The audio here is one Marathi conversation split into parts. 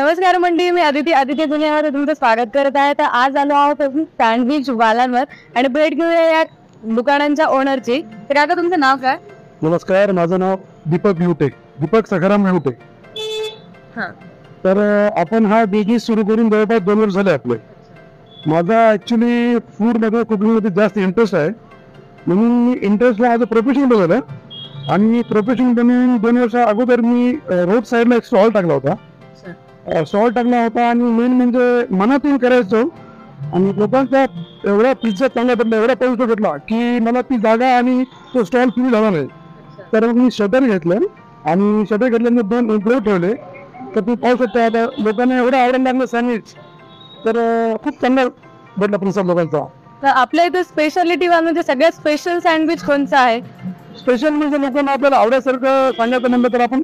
नमस्कार मंडळी, मी आदिती दुनियावर तुमचं स्वागत करत आहे. तर आज आलो आहोत सँडविच वाल्यांवर आणि भेट घेऊया या दुकानांच्या ओनरची. तर आता तुमचं नाव काय? नमस्कार, माझं नाव दीपक सखाराम हेवटे. तर आपण हा बिझनेस सुरू करून जवळपास 2 वर्ष झाले. आपले माझा ऍक्च्युली फूडमध्ये कुकिंगमध्ये जास्त इंटरेस्ट आहे, म्हणून मी इंटरेस्टला ॲज अ प्रोफेशन बघितलं. आणि प्रोफेशन बनवून 2 वर्ष अगोदर मी रोड साईडला एक स्टॉल टाकला होता आणि मेन म्हणजे मनातून करायचो. आणि लोकांचा एवढा पिझ्झा चांगला भेटला, एवढा पैसा भेटला की मला ती जागा आणि तो स्टॉल सुरू झाला नाही. तर मी शटर घेतलं आणि शटर घेतल्यानंतर 2 एम्प्लॉय ठेवले. तर ती पाहू शकता आता लोकांना एवढं आवडायला लागलं सँडविच. तर खूप चांगला भेटला प्रतिसाद लोकांचा. तर आपल्या इथे स्पेशालिटी म्हणजे सगळ्यात स्पेशल सँडविच कोणचं आहे? स्पेशल म्हणजे लोकांना आपल्याला आवड्यासारखं सांगायचं म्हणलं तर आपण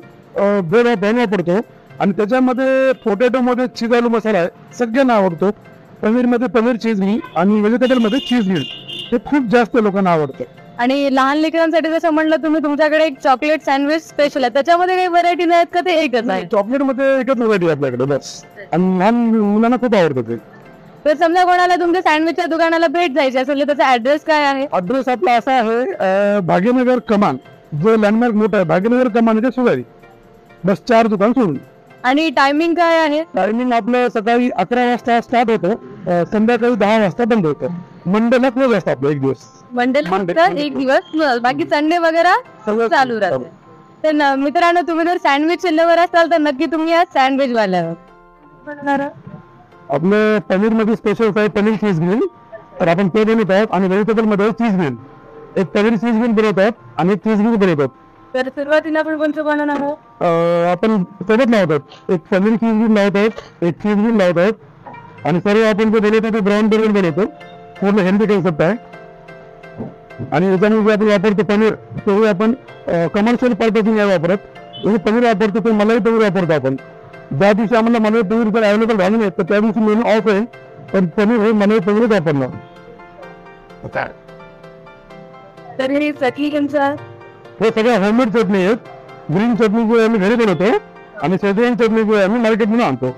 ब्रेड पॅन वापरतो आणि त्याच्यामध्ये पोटॅटोमध्ये चीज आलू मसाला आहे, सगळ्यांना आवडतो. पनीरमध्ये पनीर चीज मिल आणि व्हेजिटेबलमध्ये चीज मिल हे खूप जास्त लोकांना आवडतं. आणि लहान लेकरांसाठी जसं म्हणलं तुम्ही, तुमच्याकडे एक चॉकलेट सँडविच स्पेशल आहे, त्याच्यामध्ये काही व्हरायटी नाहीत का? ते एकच आहे? चॉकलेटमध्ये एकच व्हरायटी आपल्याकडे बस. आणि लहान मुलांना खूप आवडतं ते. तर समजा कोणाला तुमच्या सँडविचच्या दुकानाला भेट द्यायची असेल तर त्याचा ऍड्रेस काय आहे? ॲड्रेस आपला असा आहे, भाग्यनगर कमान, जो लँडमार्क मोठा आहे भाग्यनगर कमानच्या शेजारी, बस 4 दुकान सोडून. आणि टायमिंग काय आहे? टायमिंग आपलं सकाळी 11 वाजता स्टार्ट होतं, संध्याकाळी 10 वाजता बंद होतं. मंडेला क्लोज असतं आपलं एक दिवस. मंडेला एक दिवस, बाकी संडे वगैरे चालू राहते. तर मित्रांनो, तुम्ही जर सँडविच लवर असाल तर नक्की तुम्ही या सँडविच वाल्यावर. आपलं पनीर मध्ये स्पेशल आहे पनीर चीज मिल. तर आपण ते बनवत आहोत आणि व्हेजिटेबल मध्ये चीज मिल. एक पनीर चीज मिल बनवत आहोत आणि एक चीज मिल बनवतात. तर सुरुवातीला आपण कोणतं बनवणार आहोत? आपण सोबत लावतात, एक पनीर चीज मिल लावत आहेत, एक चीज मिल लावत आहेत आणि सर्व आपण जे बनवतो ते ब्राऊन बर्गर बनवतो. पूर्ण हेल्दी कन्सेप्ट आहे. आणि याच्यामध्ये आपण वापरतो पनीर, तो आपण कमर्शियल पद्धतीने वापरत. जसं पनीर वापरतो ते मलाई पनीर वापरतो आपण. ज्या दिवशी आम्हाला मलाई पनीर जर अवेलेबल झालं नाही तर त्या दिवशी मेनू ऑफ आहे, पण पनीर हे मलाई पनीरच वापरणार. तर हे चटणी हे सगळ्या होममेड चटणी आहेत. ग्रीन चटणी जो आम्ही घरी बनवतो आणि शेजवान चटणी जो आम्ही मार्केटमधून आणतो.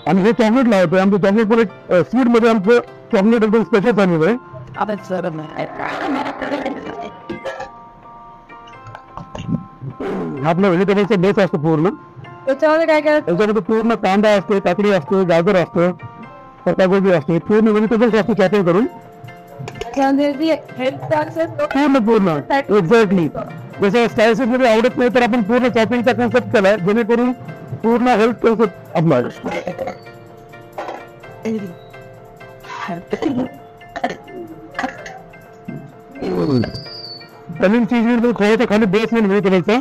आणि हे चॉकलेट लावतो. आमचं चॉकलेट पण एक स्वीट मध्ये आमचं चॉकलेट एकदम स्पेशल चालू आहे. आपला व्हेजिटेबलचा बेस असतो पूर्ण. त्याच्यामध्ये काय काय? त्याच्यामध्ये पूर्ण कांदा असतो, काकडी असतो, गाजर असतं, पत्तागोबी असते, पूर्ण व्हेजिटेबल्स असतो चॉपिंग करून. पूर्ण एक्झॅक्टली. जसं स्लायसेस मध्ये आवडत नाही तर आपण पूर्ण चॉपिंगचा कन्सेप्ट केलाय, जेणेकरून पूर्ण हेल्थ कन्सेप्ट आपला. पनीर चीज मिल थोडासा खाली बेस मिल व्हेजिटेबलचा.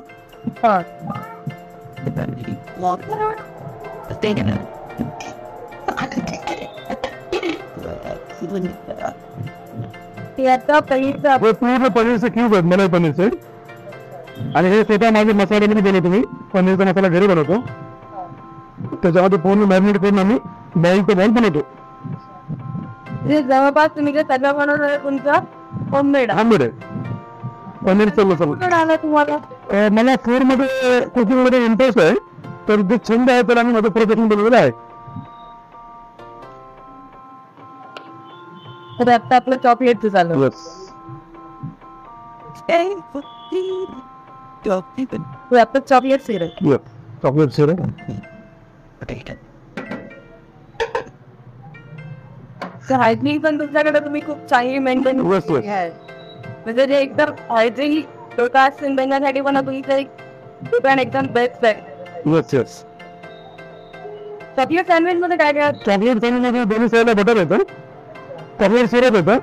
पूर्ण पनीरचे क्यूब आहेत, मलाई पनीरचे. आणि हे स्वतः माझे मसाल्यामध्ये बनवतो मी. पनीरचा मसाला घरी बनवतो, त्याच्यामध्ये पूर्ण मॅरिनेट करून आम्ही बॉईल तो बॉईल बनवतो. जवळपास तुम्ही जे सगळं बनवलं तुमचं होममेड आहे. पनीरचा मसाला तुम्हाला. मला फूड मध्ये कुकिंग मध्ये इंटरेस्ट आहे, तर जे छंद आहे तर आम्ही माझं प्रोफेशन बनवलेलं आहे. तर आता आपलं चॉकलेटचं चालू. आता chocolate syrup. Chocolate syrup hygiene पण तुमच्याकडे तुम्ही खूप चांगली मेंटेन म्हणजे जे एकदम हायजीन लोक असतील त्यांच्यासाठी पण तुमचं एक दुकान एकदम बेस्ट आहे. चॉकलेट सँडविच मध्ये काय काय? चॉकलेट सँडविच मध्ये दोन्ही साईडला बटर येतं, चॉकलेट सिरप येतं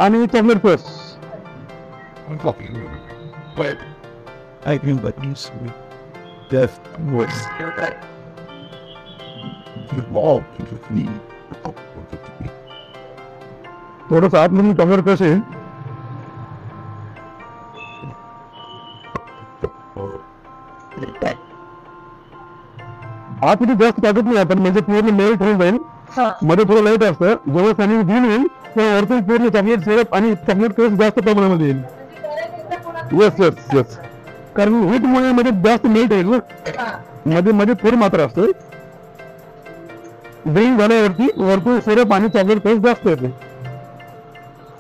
आणि chocolate plus. I can but you see death was involved with me. थोडं आत म्हणून चॉकलेट प्लस आहे. आतमध्ये जास्त टाकत नाही आपण, म्हणजे पूर्ण मेल्ट होऊन जाईल. मध्ये थोडं लाईट असतं. जेव्हा सँडविच घेऊन येईल तेव्हा वरतून पूर्ण चॉकलेट सिरप आणि चॉकलेट प्लस जास्त प्रमाणामध्ये येईल. कारण हीट मुळे मध्ये जास्त मेल्ट येईल ना, मध्ये मध्ये थोडी मात्रा असते. ड्रिंक झाल्यावरती वरतून सिरप आणि चॉकलेट टेस्ट जास्त येते.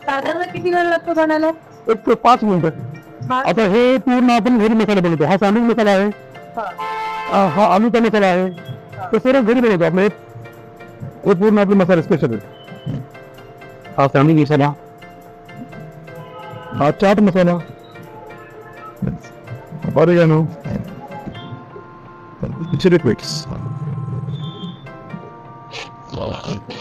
साधारण किती वेळ लागतो बनायला? एक 5 मिनिटं. आता हे पूर्ण आपण घरी मसाला बनवतो. हा सँडविच मसाला आहे, हा आलूचा मसाला आहे, तो सर्व घरी बनवतो आपले. हे पूर्ण आपले मसाले स्पेशल आहेत. हा सँडविच मसाला, हा chaat masala, oregano, chilli flakes.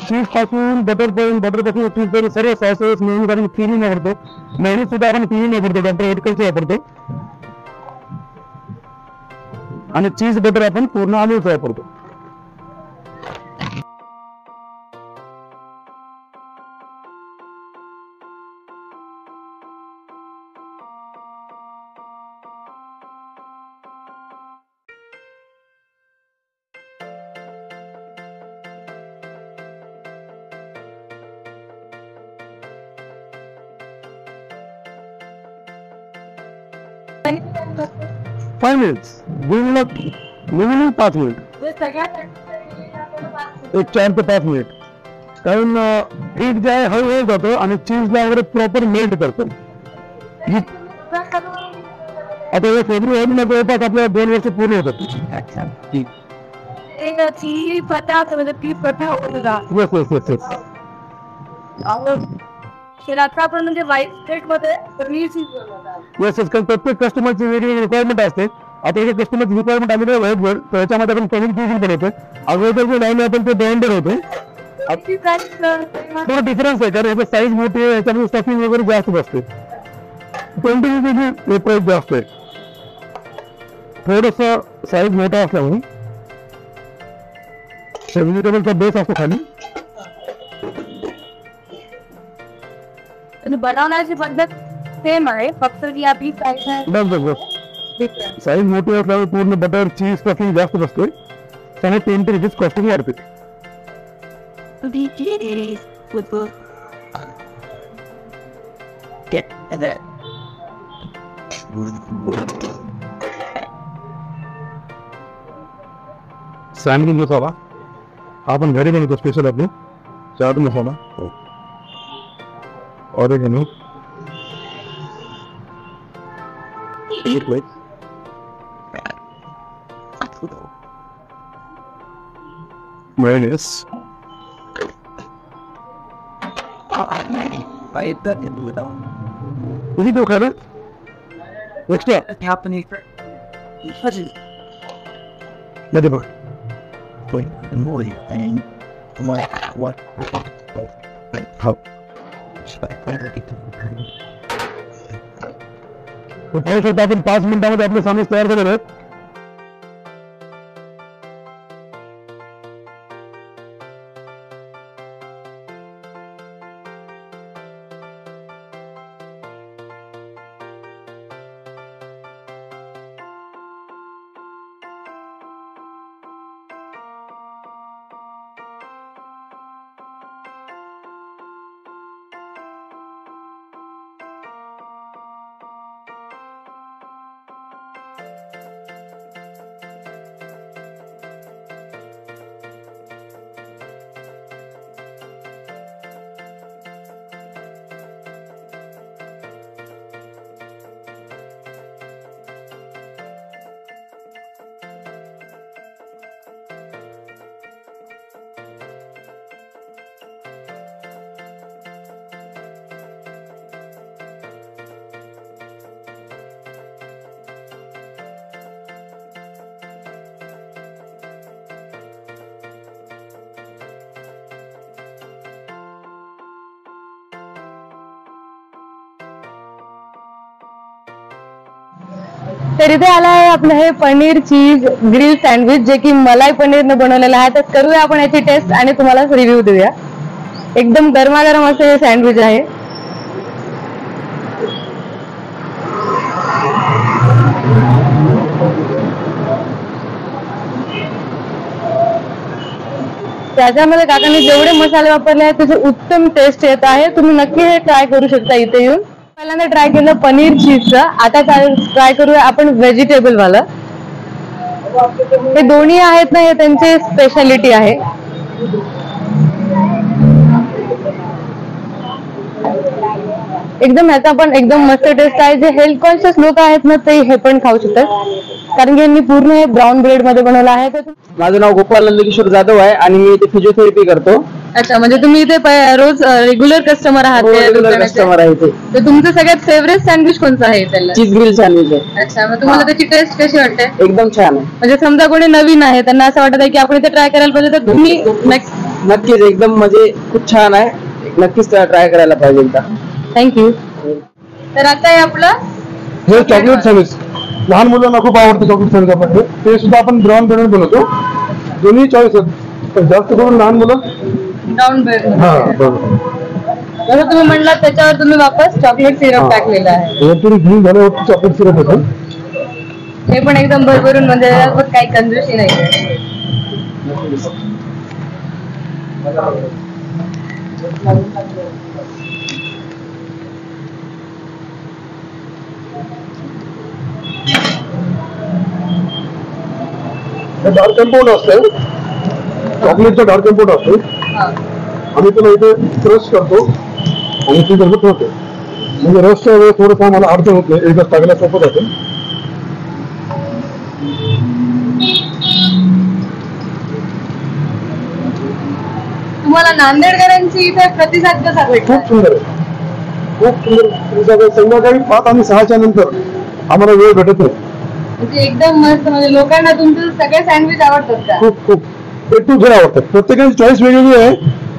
चीज पासून बटर पर्यंत, बटर पासून चीज पर्यंत सर्व सॉसेस मेयोनीज आणि क्रीम वापरतो. मेयोनीज सुद्धा आपण क्रीम वापरतो, डॉक्टर ओटकरचे वापरतो. आणि चीज बटर आपण पूर्ण आलूचं वापरतो. फाइव मिनिट्स, मिनिमम 5 मिनिट, एक 4 ते 5 मिनिट. कारण पीठ जे आहे हळूहळू जातं आणि चीजला वगैरे प्रॉपर मेल्ट करतं. आता हे फेब्रुवारी जवळपास आपल्याला 2 वर्ष पूर्ण होतात. म्हणजे व्हाईट स्टेट मध्ये कारण प्रत्येक कस्टमरची वेगवेगळी रिक्वायरमेंट असते. आता हे कस्टमरची रिक्वायरमेंट आलेली आहे व्हाईट बोर्ड, तर याच्यामध्ये आपण पनीर चीज बनवतो. अगोदर जे लाईन आपण ते ब्लेंडर होते. थोडा डिफरन्स आहे, कारण याची साईज मोठी आहे, याच्यामध्ये स्टफिंग वगैरे जास्त बसते. 20 प्राइस जास्त आहे. थोडस साईज मोठा असल्यामुळे व्हेजिटेबलचा बेस असतो खाली. बनवण्याची पद्धत सेम आहे, फक्त की आपली साईज मोठी असल्यामुळे पूर्ण बटर चीज स्टफिंग जास्त बसतोय. त्याने 10 ते रुपीज कॉस्टिंग वाढते. सँडविच मसाला आपण घरी बनवतो स्पेशल आपले. चाट मसाला, ऑरिगॅनो, मेयोनीज, तुम्ही तो खाना एक्स्ट्रा मध्ये बघ. पाहू शकता आपण 5 मिनिटांमध्ये आपले सँडविच तयार झालेले आहेत. तर इथे आला आहे आपलं हे पनीर चीज ग्रिल सँडविच, जे की मलाई पनीरनं बनवलेलं आहे. तर करूया आपण याची टेस्ट आणि तुम्हाला रिव्ह्यू देऊया. एकदम गरमागरम असं हे सँडविच आहे. त्याच्यामध्ये काकांनी जेवढे मसाले वापरले आहेत त्याचे उत्तम टेस्ट येत आहे. तुम्ही नक्की हे ट्राय करू शकता इथे येऊन. पहिल्यांदा ट्राय केलं पनीर चीजचं, आता ट्राय करूया आपण व्हेजिटेबल वाला. हे दोन्ही आहेत ना, हे त्यांची स्पेशालिटी आहे. एकदम ह्याचा पण एकदम मस्त टेस्ट आहे. जे हेल्थ कॉन्शियस लोक आहेत ना ते हे पण खाऊ शकतात, कारण की यांनी पूर्ण हे ब्राऊन ब्रेड मध्ये बनवलं आहे. माझं नाव गोपाल नंदकिशोर जाधव आहे आणि मी इथे फिजिओथेरपी करतो. अच्छा, म्हणजे तुम्ही इथे रोज रेग्युलर कस्टमर आहात? रेग्युलर कस्टमर आहे इथे. तर तुमचं सगळ्यात फेवरेट सँडविच कोणतं आहे त्याला? चीज ग्रिल सँडविच आहे. अच्छा, मग तुम्हाला त्याची टेस्ट कशी वाटते? एकदम छान आहे. म्हणजे समजा कोणी नवीन आहे, त्यांना असं वाटत आहे की आपण इथे ट्राय करायला पाहिजे, तर तुम्ही नक्कीच एकदम म्हणजे खूप छान आहे, नक्कीच ट्राय करायला पाहिजे एकदा. थँक्यू. तर आता हे आपलं हे चॉकलेट सँडविच लहान मुलांना खूप आवडतं. चॉकलेट सँडविच आपण ते सुद्धा आपण ब्राऊन ब्रेड बनवतो. दोन्ही चॉईस आहेत, पण जास्त करून लहान मुलं ब्राऊन ब्रेड. हा बरोबर. जसं तुम्ही म्हणलात त्याच्यावर तुम्ही वापस चॉकलेट सिरप टाकलेलं आहे. हे तरी ग्रीन झाल्यावर चॉकलेट सिरप होतं. हे पण एकदम भरभरून, म्हणजे त्याच्यात काही कंजूसी नाही. डार्क कंपाऊंड असतं, चॉकलेटचं डार्क कंपाऊंड असतं. आम्ही त्याला इथे क्रश करतो आणि ती गरबत ठेवतो. म्हणजे रसच्या वेळेस थोडंसं आम्हाला अडचण होत नाही, एकदा टाकायला सोपं जातं. तुम्हाला नांदेडकरांची इथे प्रतिसाद कसा भेटतो? खूप सुंदर आहे, खूप सुंदर. संध्याकाळी 5 आणि 6च्या नंतर आम्हाला वेळ भेटत नाही. म्हणजे एकदम मस्त. म्हणजे लोकांना तुमचे सगळे सँडविच आवडतात का? खूप खूप A to Z आवडतात. प्रत्येकाची चॉईस वेगवेगळी आहे,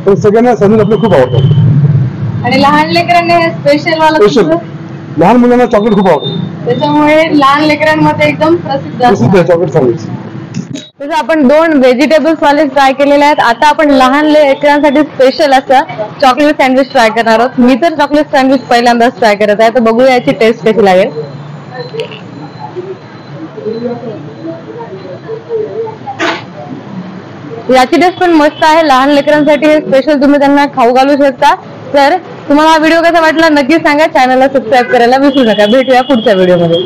पण सगळ्यांना सँडविच आपले खूप आवडतात. आणि लहान लेकरांना हे स्पेशल वाला स्पेशल लहान मुलांना चॉकलेट खूप आवडतं, त्याच्यामुळे लहान लेकरांमध्ये एकदम प्रसिद्ध आहे चॉकलेट सँडविच. तसं आपण 2 व्हेजिटेबल्स वाले ट्राय केलेले आहेत. आता आपण लहान लेकरांसाठी स्पेशल असं चॉकलेट सँडविच ट्राय करणार आहोत. मी तर चॉकलेट सँडविच पहिल्यांदाच ट्राय करत आहे, तर बघूया याची टेस्ट कशी लागेल. याची टेस्ट पण मस्त आहे. लहान लेकरांसाठी हे स्पेशल तुम्ही त्यांना खाऊ घालू शकता. तर तुम्हाला हा व्हिडिओ कसा वाटला नक्की सांगा. चॅनलला सबस्क्राईब करायला विसरू नका. भेटूया पुढच्या व्हिडिओमध्ये.